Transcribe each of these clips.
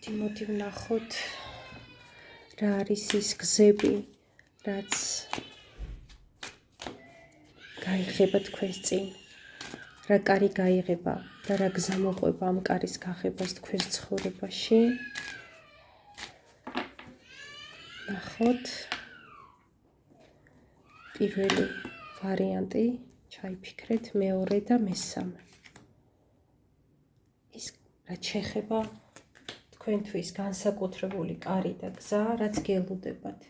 მოდი ვნახოთ რა არის ის გზები, რაც გაიღება თქვენს წინ, რა კარი გაიღება და რა გზა მოყვება ამ კარის გაღებას თქვენს ცხოვრებაში. ნახოთ პირველი ვარიანტი, ჩაიფიქრეთ, მეორე და მესამე. ის რაც შეეხება თქვენთვის განსაკუთრებული კარი და გზა, რაც გელოდებათ.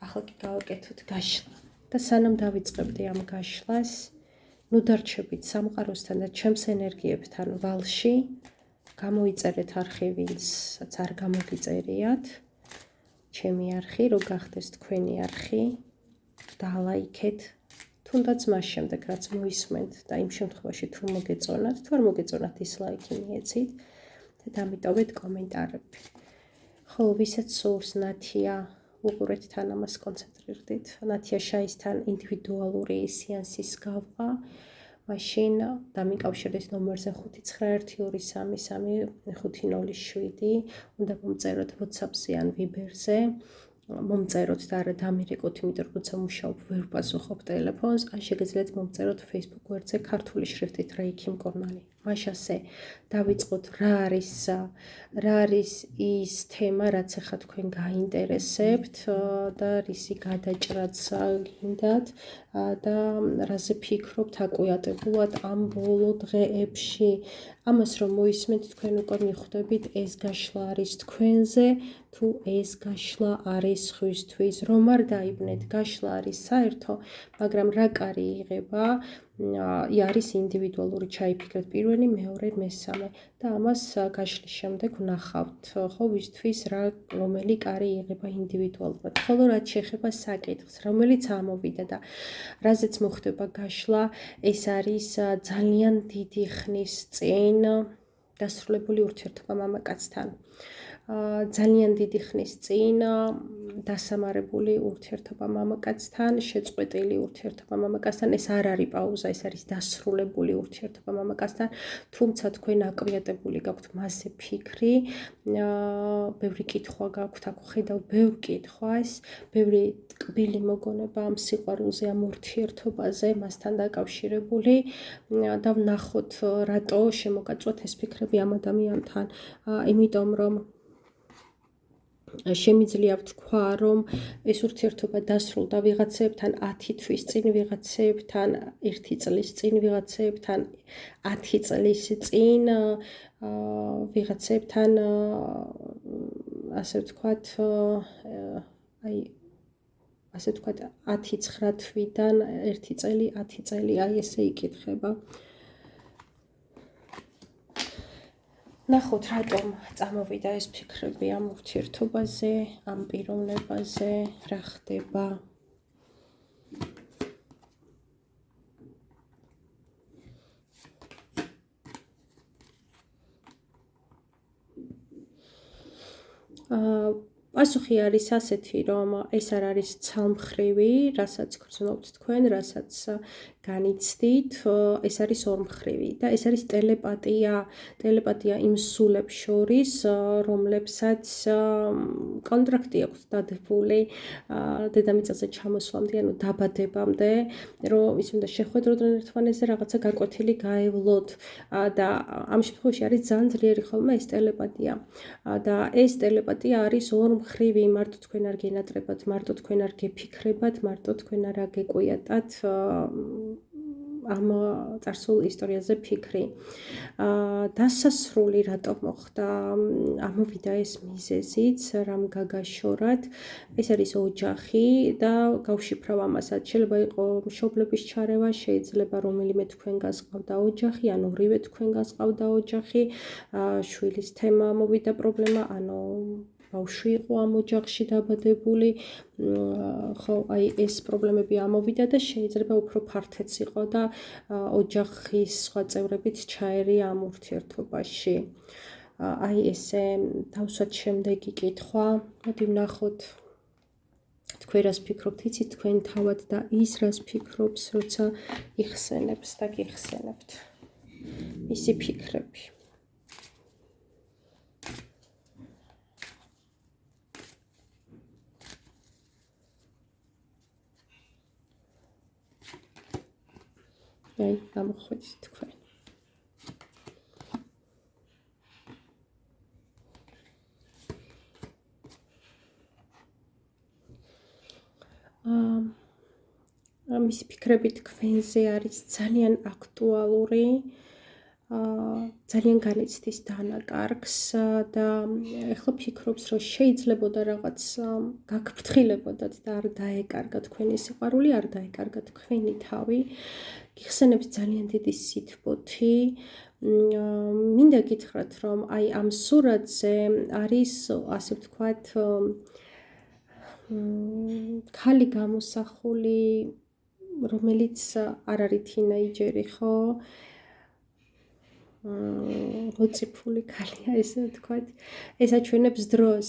ახლა კი გავაკეთოთ გაშლა და სანამ დავიწყებდი ამ გაშლას, ნუ დარჩებით სამყაროსთან და ჩემს ენერგიებთან ვალში, გამოიწერეთ არხი, ვინცაც არ გამოგიწერიათ, ჩემი არხი, რო გახდეს თქვენი არხი, დალაიქეთ, თუნდაც მას შემდეგ, რაც მოისმენთ და იმ შემთხვევაში თუ მოგეწონათ, თუ არ მოგეწონათ დისლაიკი მიეცით და დამიტოვეთ კომენტარები. ხოლო ვისაც სურს ნათია, უყურეთ თან ამას კონცენტრირდით. ნათია შაისთან ინდივიდუალური სეანსის გავყვა, მაშინ დამიკავშირდით ნომერზე 592335507. უნდა მომწეროთ WhatsApp-ზე ან Viber-ზე. მომწეროთ და არა დამირეკოთ, იმიტომ რომ როცა მუშაობ ვერ პასუხობ ტელეფონს, ან შეგიძლიათ მომწეროთ Facebook გვერდზე ქართული შრიფტით რეიქი მკურნალი. მაშასე დავიწყოთ რა არის ის თემა, რაც ახლა თქვენ გაინტერესებთ და რისი გადაჭრაც გინდათ და რაზე ფიქრობთ აკვიატებულად ამ ბოლო დღეებში. ამას რომ მოისმენთ, თქვენ უკვე მიხვდებით, ეს გაშლა არის თქვენზე, თუ ეს გაშლა არის სხვისთვის. რომ არ დაიბნეთ, გაშლა არის საერთო, მაგრამ რა კარი იღება, არის ინდივიდუალური, ჩაიფიქრეთ პირველი, მეორე, მესამე და ამას გაშლის შემდეგ ვნახავთ, ხო, ვისთვის რომელი კარი იღება ინდივიდუალურად. ხოლო რაც შეეხება საკითხს, რომელიც ამოვიდა და რაზეც მოხდება გაშლა, ეს არის ძალიან დიდი ხნის წინ დასრულებული ურთიერთობა მამაკაცთან. ძალიან დიდი ხნის წინ დასამარებული ურთიერთობა მამაკაცთან, შეწყვეტილი ურთიერთობა მამაკაცთან, ეს არ არის პაუზა, ეს არის დასრულებული ურთიერთობა მამაკაცთან, თუმცა თქვენ აკვიატებული გაქვთ მასზე ფიქრი, ბევრი კითხვა გაქვთ, აქ ხედავ ბევრ კითხვას, ბევრი ტკბილი მოგონება ამ სიყვარულზე, ამ ურთიერთობაზე, მასთან დაკავშირებული და ვნახოთ, რატო შემოგაწვათ ეს ფიქრები ამ ადამიანთან, იმიტომ რომ შემიძლია ვთქვა, რომ ეს ურთიერთობა დასრულდა ვიღაცებთან 10 თვის წინ, ვიღაცებთან 1 წლის წინ, ვიღაცებთან 10 წლის წინ, ვიღაცებთან ასე ვთქვათ, ასე ვთქვათ 10-9 თვიდან 1 წელი, 10 წელი, ესე იკითხება. ნახოთ, რატომ წამოვიდა ეს ფიქრები ამ ურთიერთობაზე, ამ პიროვნებაზე, რა ხდება. პასუხი არის ასეთი, რომ ეს არ არის ცალმხრივი, რასაც გრძნობთ თქვენ, რასაც განიცდით, ეს არის ორმხრივი და ეს არის ტელეპათია იმ სულებს შორის, რომლებსაც კონტრაქტი აქვს დადებული დედამიწაზე ჩამოსვლამდე, ანუ დაბადებამდე, რომ ის უნდა შეხვედროდნენ ერთმანეთზე, რაღაცა გაკვეთილი გაევლოთ და ამ შემთხვევაში არის ძალიან ძლიერი ხოლმე ეს ტელეპათია და ეს ტელეპათია არის ორმხრივი, მარტო თქვენ არ გენატრებათ, მარტო თქვენ არ გეფიქრებათ, მარტო თქვენ არ აგეკვიატათ ამ წარსულ ისტორიაზე ფიქრი. დასასრული რატო მოხდა, ამოვიდა ეს მიზეზიც, რამ გაგაშორათ, ეს არის ოჯახი და გავშიფრავ ამასაც. შეიძლება იყო მშობლების ჩარევა, შეიძლება რომელიმე თქვენ გასყავდა ოჯახი, ან ორივე თქვენ გასყავდა ოჯახი, შვილის თემა მოვიდა პრობლემა, ანუ ბავშვი იყო ამ ოჯახში დაბადებული, ხო, აი ეს პრობლემები ამოვიდა და შეიძლება უფრო ფართეც იყო და ოჯახის სხვა წევრებიც ჩაერია ამ ურთიერთობაში. აი ესე დავსვათ შემდეგი კითხვა, მოდი ვნახოთ. თქვენ რას ფიქრობთ, იცით თქვენ თავად და ის რას ფიქრობს, როცა იხსენებს და გიხსენებთ. ისი ფიქრები. აი, გამოხვედით თქვენ. მისი ფიქრები თქვენზე არის ძალიან აქტუალური, ძალიან განიცდის დანაკარგს და ეხლა ფიქრობს, რომ შეიძლებოდა რაღაც გაგფრთხილებოდათ და არ დაეკარგა თქვენი სიყვარული, არ დაეკარგა თქვენი თავი. გიხსენებს ძალიან დიდი სითბოთი. მინდა გითხრათ, რომ აი ამ სურათზე არის, ასე ვთქვათ, ქალი გამოსახული, რომელიც არ არის თინეიჯერი, ხო? როციფული ქალია, ესე ვთქვათ. ეს აჩვენებს დროს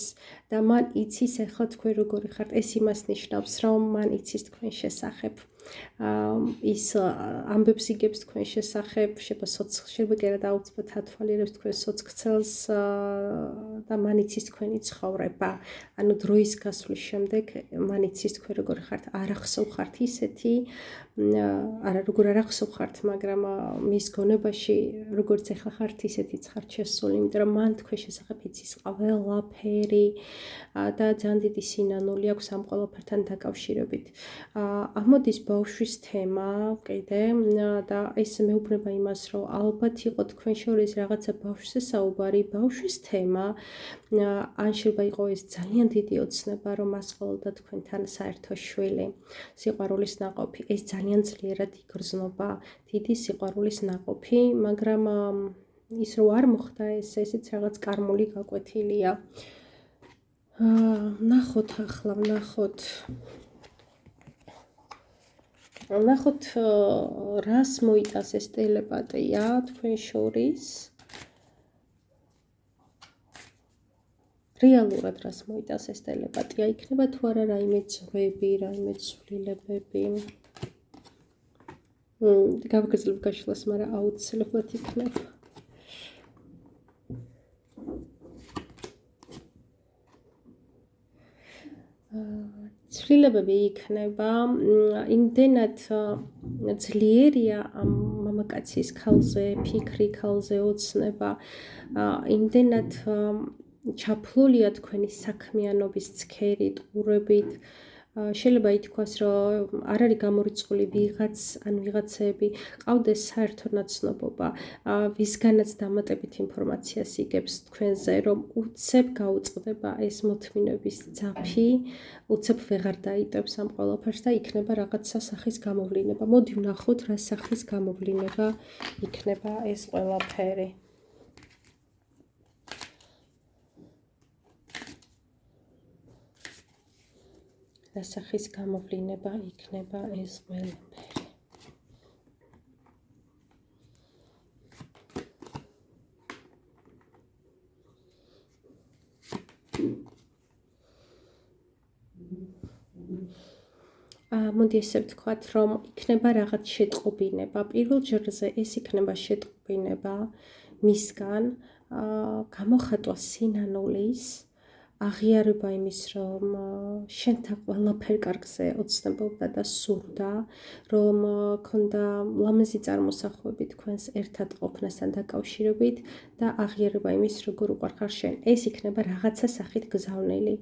და მან იცის ახლა თქვენ როგორი ხართ. ეს იმას ნიშნავს, რომ მან იცის თქვენ შესახებ. ის ამბებს იგებს თქვენ შესახებ, შეიძლება კი არა დაუცბად ათვალიერებს თქვენ სოციქცელს და მან იცის თქვენი ცხოვრება. ანუ დროის გასვლის შემდეგ მან იცის თქვენ როგორი ხართ. არ ახსოვხართ ისეთი, არა როგორ არ ახსოვხართ, მაგრამ მის გონებაში როგორც ახლა ხართ ისეთიც ხართ შესული, იმიტომ რომ მან თქვენ შესახებ იცის ყველაფერი და ძალიან დიდი სინანული აქვს ამ ყველაფერთან დაკავშირებით. ამოდის ბავშვის თემა კიდე და ეს მეუბნება იმას, რომ ალბათ იყო თქვენ შორის რაღაცა ბავშვზე საუბარი, ბავშვის თემა, ან შეიძლება იყო ეს ძალიან დიდი ოცნება, რომ ასყოლოდა თქვენთან საერთო შვილი, სიყვარულის ნაყოფი. ეს ძალიან ძლიერად იგრძნობა, დიდი სიყვარულის ნაყოფი, მაგრამ ის რო არ მოხდა ესეც რაღაც კარმული გაკვეთილია. ნახოთ ახლა, ნახოთ რას მოიტანს ეს ტელეპათია თქვენ შორის. რეალურად რას მოიტანს ეს ტელეპათია, იქნება თუ არა რაიმე ძღვები, რაიმე ცვლილებები. გავაგრძელებ გაშლას, მაგრამ აუცილებლად იქნება. ცვლილებები იქნება, იმდენად ძლიერია ამ მამაკაცის ქალზე ფიქრი, ქალზე ოცნება, იმდენად ჩაფლულია თქვენი საქმიანობის ცქერით, ყურებით. შეიძლება ითქვას, რომ არ არის გამორიცხული ვიღაც ან ვიღაცები, ყავდეს საერთო ნაცნობობა, ვისგანაც დამატებით ინფორმაციას იგებს თქვენზე, რომ უცებ გაუწყდება ეს მოთმინების ძაფი, უცებ ვეღარ დაიტევს ამ ყველაფერს და იქნება რაღაცა სახის გამოვლინება. მოდი ვნახოთ, რა სახის გამოვლინება იქნება ეს ყველაფერი. რა სახის გამოვლინება იქნება ეს ყველაფერი. მოდი ესე ვთქვათ, რომ იქნება რაღაც შეტყობინება. პირველ ჯერზე ეს იქნება შეტყობინება მისგან, გამოხატვა სინანულის, აღიარება იმის, რომ შენთან ყველაფერ კარგზე ოცნებობდა და სურდა, რომ ქონდა ლამაზი წარმოსახვები თქვენს ერთად ყოფნასთან დაკავშირებით და აღიარება იმის, როგორ უყვარხარ შენ. ეს იქნება რაღაცა სახით გზავნილი.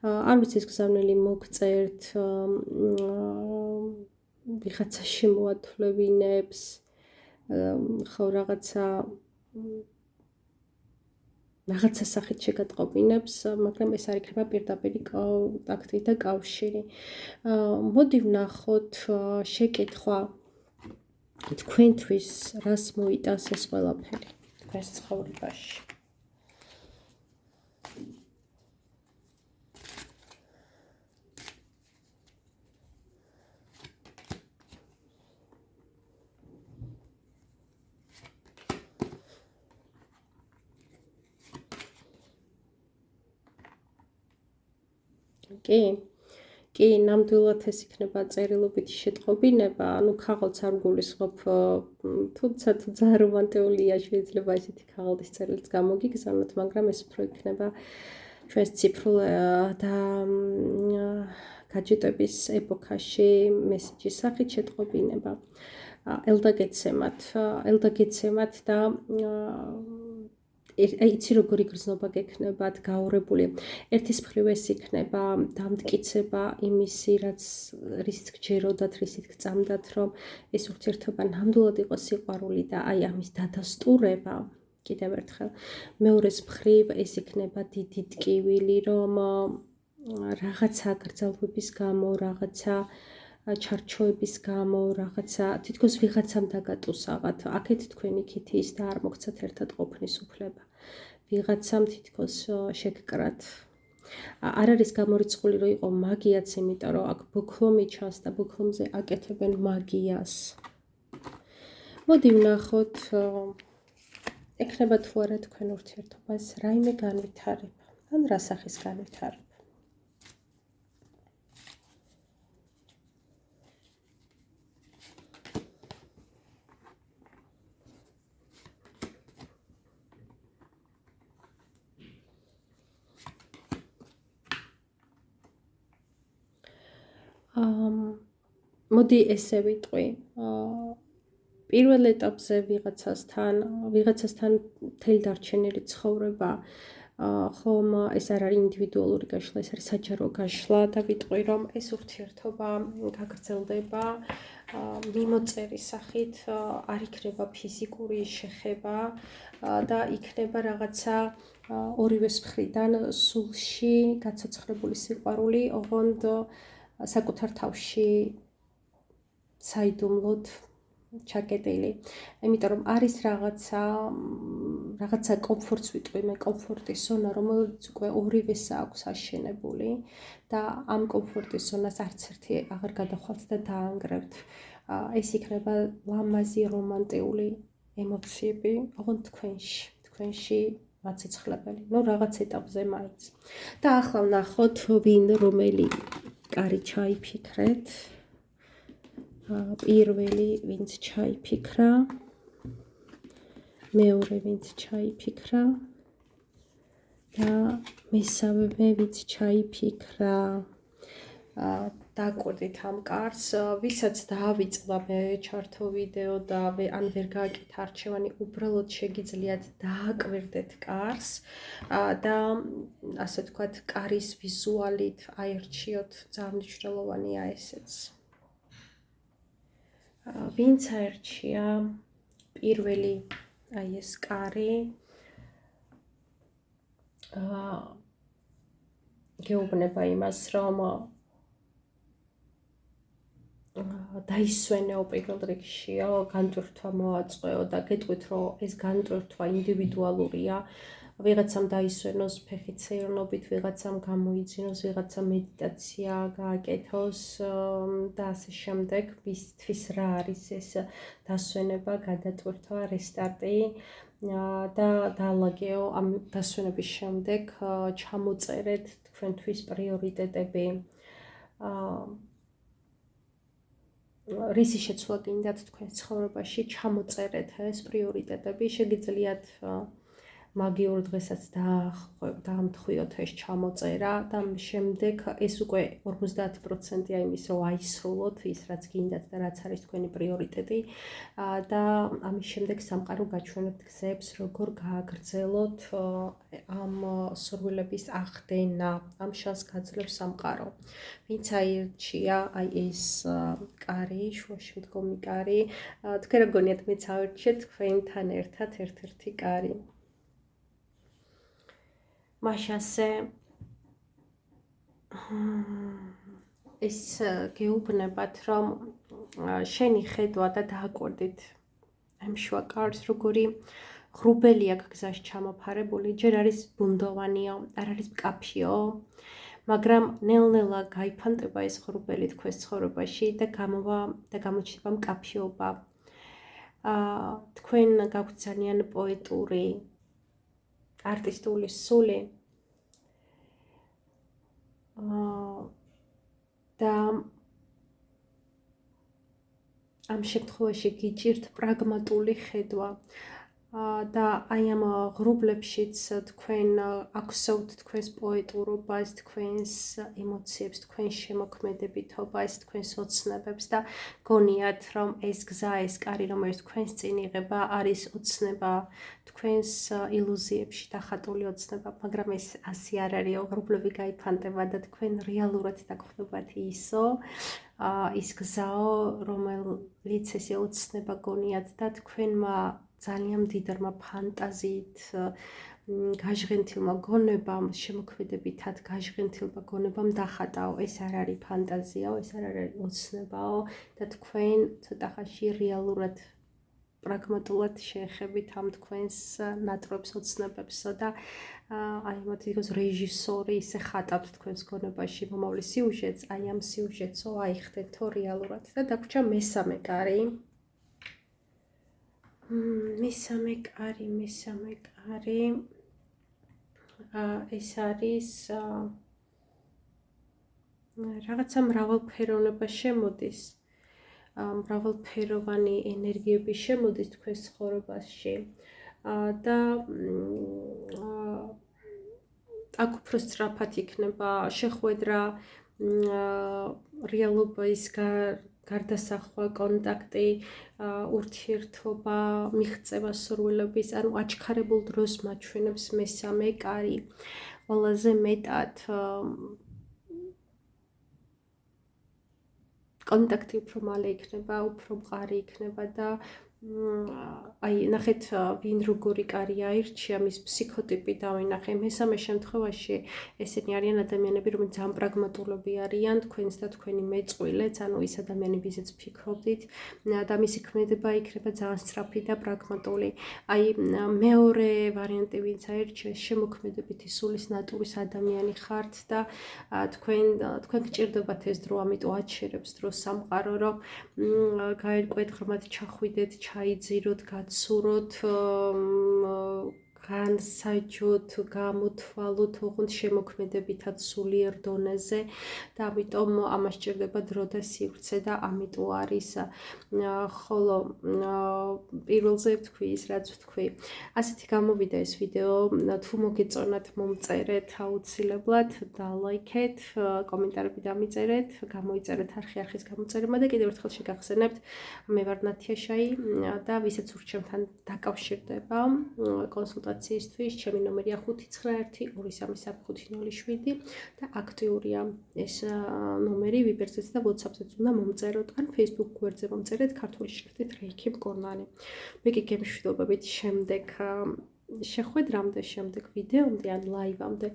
არ ვიცი ეს გზავნილი მოგწერთ, ვიღაცა შემოათვლებინებს, ხო რაღაცა სახით შეგატყობინებს, მაგრამ ეს არ იქნება პირდაპირი კონტაქტი და კავშირი. მოდი ვნახოთ შეკითხვა თქვენთვის რას მოიტანს ეს ყველაფერი თქვენს ცხოვრებაში. კი, ნამდვილად ეს იქნება წერილობითი შეტყობინება, ანუ ქაღალდს არ გულისხმობ, თუმცა თუ ძალიან რომანტიულია, შეიძლება ესეთი ქაღალდის წერილიც გამოგიგზავნოთ, მაგრამ ეს უფრო იქნება ჩვენს ციფრულ და გაჯეტების ეპოქაში მესეჯის სახით შეტყობინება. ელდაგეცემათ და იცი როგორი გრძნობა გექნებათ გაურებული. ერთის მხრივ ეს იქნება დამტკიცება იმისი, რისიც გჯეროდათ, რისიც გწამდათ, რომ ეს ურთიერთობა ნამდვილად იყოს სიყვარული და აი ამის დადასტურება. კიდევ ერთხელ, მეორეს მხრივ ეს იქნება დიდი ტკივილი, რომ რაღაცა გრძელვების გამო, რაღაცა ჩარჩოების გამო, რაღაცა თითქოს ვიღაცამ დაგატუსაღათ. აქეთ თქვენ იქით ის და არ მოგცათ ერთად ყოფნის უფლება. ვიღაცამ თითქოს შეგკრათ. არ არის გამორიცხული, რომ იყო მაგიაც, იმიტომ რომ აქ ბოქლომი ჩანს და ბოქლომზე აკეთებენ მაგიას. მოდი ვნახოთ, ექნება თუ არა თქვენ ურთიერთობას რაიმე განვითარება, ან რა სახის განვითარება. მოდი ესე ვიტყვი. პირველ ეტაპზე ვიღაცასთან მთელი დარჩენილი ცხოვრება, ხომ ეს არ არის ინდივიდუალური გაშლა, ეს არის საჯარო გაშლა და ვიტყვი, რომ ეს ურთიერთობა გაგრძელდება მიმოწერის სახით, არ იქნება ფიზიკური შეხება და იქნება რაღაცა ორივეს მხრიდან სულში გაცოცხლებული სიყვარული, ოღონდ საკუთარ თავში საიდუმლოდ ჩაკეტილი. იმიტომ რომ არის რაღაცა კომფორტს ვიტყვი მე, კომფორტის ზონა, რომელიც უკვე ორივეს აქვს აშენებული და ამ კომფორტის ზონას არც ერთი აღარ გადახვალთ და დაანგრევთ. ეს იქნება ლამაზი რომანტიული ემოციები, ოღონდ თქვენში მაცეცხლებელი. რაღაც ეტაპზე მაინც. და ახლა ვნახოთ, ვინ რომელი კარი ჩაიფიქრეთ. პირველი ვინც ჩაიფიქრა, მეორე ვინც ჩაიფიქრა და მესამე ვინც ჩაიფიქრა. დაკვირდით ამ კარს, ვისაც დაავიწყდა მე ჩართო ვიდეო და ან ვერ გააკეთა არჩევანი, უბრალოდ შეგიძლიათ დააკვირდეთ კარს და ასე ვთქვათ, კარის ვიზუალით აირჩიოთ, ძალიან მნიშვნელოვანია ესეც. ვინც აირჩია პირველი აი ეს კარი, გეუბნება იმას, რომ დაისვენეო პირველ რიგშიო, განტვირთვა მოაწყვეო და გეტყვით, რომ ეს განტვირთვა ინდივიდუალურია. ვიღაცამ დაისვენოს ფეხით სეირნობით, ვიღაცამ გამოიძინოს, ვიღაცამ მედიტაცია გააკეთოს და ასე შემდეგ. ვისთვის რა არის ეს დასვენება, გადატვირთვა, რესტარტი და დაალაგეო ამ დასვენების შემდეგ ჩამოწერეთ თქვენთვის პრიორიტეტები. რისი შეცვლა გინდათ თქვენს ცხოვრებაში, ჩამოწერეთ ეს პრიორიტეტები, შეგიძლიათ მაგიურ დღესაც დაამთხვიოთ ეს ჩამოწერა და შემდეგ ეს უკვე 50%-ია იმის, რომ აისრულოთ ის, რაც გინდათ და რაც არის თქვენი პრიორიტეტი და ამის შემდეგ სამყარო გაჩვენებთ გზებს, როგორ გააგრძელოთ ამ სურვილების ახდენა, ამ შანსს გაძლევს სამყარო. ვინც აირჩია აი ეს კარი, შუაში მდგომი კარი, თქვენ რა გონიათ, მეც ავირჩიეთ თქვენთან ერთად ერთ-ერთი კარი. მაშასე ეს გეუბნებათ, რომ შენი ხედვა და დააკვირდით ამ შუა კარს, როგორი ღრუბელი აქვს გზაში ჩამოფარებული, ჯერ არის ბუნდოვანიო, არ არის მკაფიო, მაგრამ ნელ-ნელა გაიფანტება ეს ღრუბელი თქვენს ცხოვრებაში და გამოჩნდება მკაფიობა. თქვენ გაქვთ ძალიან პოეტური, არტისტული სული და ამ შემთხვევაში გიჭირთ პრაგმატული ხედვა. და აი ამ ღრუბლებშიც თქვენ აქვსოვთ თქვენს პოეტურობას, თქვენს ემოციებს, თქვენს შემოქმედებითობას, თქვენს ოცნებებს და გონიათ, რომ ეს გზა, ეს კარი, რომელიც თქვენს წინ იღება, არის ოცნება თქვენს ილუზიებში დახატული ოცნება, მაგრამ ეს ასე არ არისო, ღრუბლები გაიფანტება და თქვენ რეალურად დაგხვდებათ ისო, ის გზაო, რომელიც ესე ოცნება გონიათ და თქვენმა ძალიან მდიდარმა ფანტაზიით გაჟღენთილმა გონებამ, შემოქმედებითად გაჟღენთილმა გონებამ დახატაო. ეს არ არის ფანტაზიაო, ეს არ არის ოცნებაო და თქვენ ცოტა ხანში რეალურად პრაგმატულად შეეხებით ამ თქვენს ნატრებს ოცნებებსო და აი მათ იქოს რეჟისორი ისე ხატავთ თქვენს გონებაში მომავლის სიუჟეტს, აი ამ სიუჟეტსო აიხდენთო რეალურად და დაგვრჩა მესამე კარი. მესამე კარი ეს არის რაღაცა მრავალფეროვნება შემოდის, მრავალფეროვანი ენერგიები შემოდის თქვენს ცხოვრებაში და აქ უფრო სწრაფად იქნება შეხვედრა, რეალობის გარდასახვა, კონტაქტი, ურთიერთობა, მიღწევა სურვილების, ანუ აჩქარებულ დროს მაჩვენებს მესამე კარი. ყველაზე მეტად კონტაქტი უფრო მალე იქნება, უფრო მყარი იქნება და აი ნახეთ ვინ როგორი კარი აირჩია, მის ფსიქოტიპი დავინახე. მესამე შემთხვევაში ესენი არიან ადამიანები, რომლებიც ძალიან პრაგმატულები არიან, თქვენს და თქვენი მეწყვილეც, ანუ ის ადამიანები, ვისაც ფიქრობდით და მისი ქმედება იქნება ძალიან სწრაფი და პრაგმატული. აი მეორე ვარიანტი ვინც აირჩია, შემოქმედებითი სულის ნატურის ადამიანი ხართ და თქვენ გჭირდებათ ეს დრო, ამიტომ აჩერებს დრო სამყარო, რომ გაერკვეთ, ღრმად ჩახვიდეთ, ჩაიძიროთ, გაცუროთ, განსაჯოთ, გამოთვალოთ, ოღონდ შემოქმედებითად სულიერ დონეზე და ამიტომ ამას სჭირდება დრო და სივრცე და ამიტომ არის ხოლო პირველზე ვთქვი ის, რაც ვთქვი. ასეთი გამოვიდა ეს ვიდეო, თუ მოგეწონათ, მომწერეთ აუცილებლად, დალაიქეთ, კომენტარები დამიწერეთ, გამოიწერეთ არხის გამოწერება და კიდევ ერთხელ შეგახსენებთ, მე ვარ ნათია შაი და ვისაც ურჩევთან დაკავშირდება კონსულტაციისთვის, ჩემი ნომერია 591233507 და აქტიურია ეს ნომერი ვიბერზეც და WhatsApp-ზეც უნდა მომწეროთ, ან Facebook გვერდზე მომწერეთ ქართული შრიფტით რეიქი მკურნალი. მე კი გემშვიდობებით შემდეგ შეხვედრამდე, შემდეგ ვიდეომდე ან ლაივამდე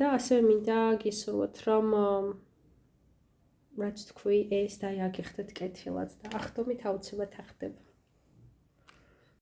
და ასევე მინდა გისურვოთ, რომ რაც თქვი ეს დაიაგიხდეთ კეთილად და ახდომით აუცილებლად ახდება.